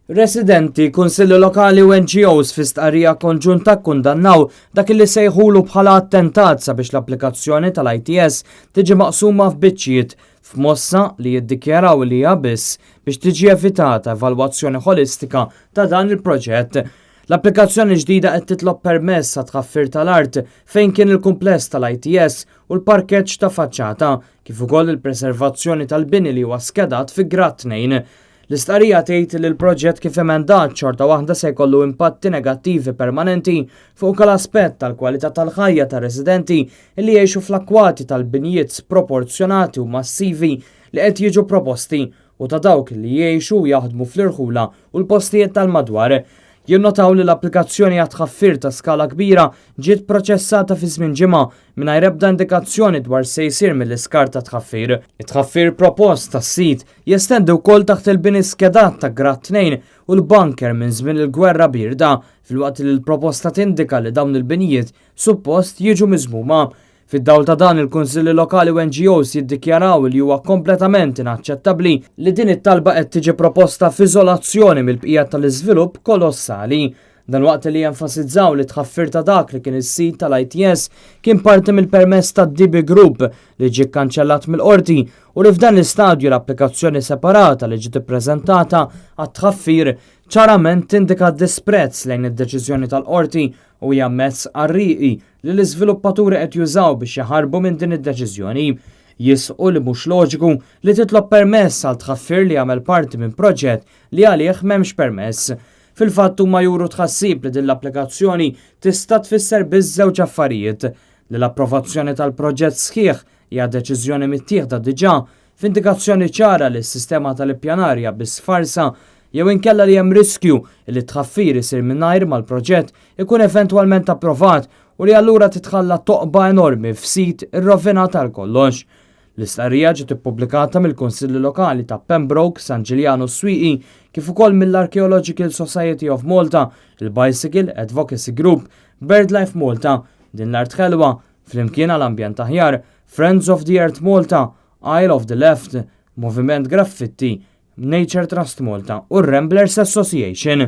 Residenti, Kunsilli Lokali u NGOs fi stqarrija konġunta kkundannaw dak li sejħulu bħala attentat sabiex l-applikazzjoni tal-ITS tiġi maqsuma f'biċċiet f'mossa li jiddikjaraw li hija biss biex tiġi evitata evalwazzjoni holistika ta' dan il-proġett. L-applikazzjoni ġdida qed titlob permess għat tħaffir tal-art fejn kien il-kumpless tal-ITS u l-parkeġġ ta' faċċata kif ukoll il-preservazzjoni tal-bini li huwa skedat fi Grad 2. L-istqarrija tgħid li l-proġett kif emendat xorta waħda se jkollu impatti negattivi permanenti fuq l-aspett tal-kwalità tal-ħajja tar-residenti li jgħixu fl-akkwati tal-binijiet sproporzjonati u massivi li qed jiġu proposti u ta' dawk li jgħixu u jaħdmu fl-irħula u l-postijiet tal-madwar. Jinnotaw li l-applikazzjoni għat tħaffir ta' skala kbira ġiet proċessata fi żmien ġimgħa mingħajr ebda indikazzjoni dwar se jsir mill-iskar ta' tħaffir. It-tħaffir propost tas-sit jestendi wkoll taħt il-bini skedat ta' Grad 2 u l-bunker minn żmien il-gwerra birda, filwaqt li l-proposta tindika li dawn il-binijiet suppost jiġu miżmuma. Fid-dawl ta' dan il-Kunsilli Lokali u NGOs jiddikjaraw li huwa kompletament inaċċettabbli li din it-talba qed tiġi proposta f'iżolazzjoni mill-bqija tal-iżvilupp kolossali. Dan waqt li jenfasizzaw li tħaffir ta' dak li kien is-sit tal-ITS kien parti mill-permess tad-DB Group li ġie kkanċellat mill-qorti u li f'dan l-istadju l-applikazzjoni separata li ġiet ippreżentata għat-tħaffir ċarament tindika disprezz lejn id-deċiżjoni tal-qorti u hija mezz qarrieqi li l-iżviluppaturi qed jużaw biex jaħarbu minn din id-deċiżjoni. Jisqu li mhux loġiku li titlob permess għal tħaffir li jagħmel parti minn proġett li għalih m'hemmx permess. Fil-fatt huma juru tħassib li din l-applikazzjoni tista' tfisser biss żewġ affarijiet li l-approvazzjoni tal-proġett sħiħ hija deċiżjoni mittieħda diġà f'indikazzjoni ċara li s-sistema tal-ippjanarja biss farsa jew inkella li hemm riskju li tħaffir isir mingħajr mal-proġett ikun eventwalment approvat u li allura titħalla toqba enormi f'sit irrovinat għal kollox. L-istqarrija ġiet ippubblikata mill-Kunsilli Lokali ta' Pembroke, San Ġiljano Swieqi, kif ukoll mill-Archaeological Society of Malta, il-Bicycle Advocacy Group, BirdLife Malta, din l-Art Ħelwa, flimkien għall-Ambjent Aħjar, Friends of the Earth Malta, Isle of the Left, Moviment Graffiti, Nature Trust Malta u Ramblers Association.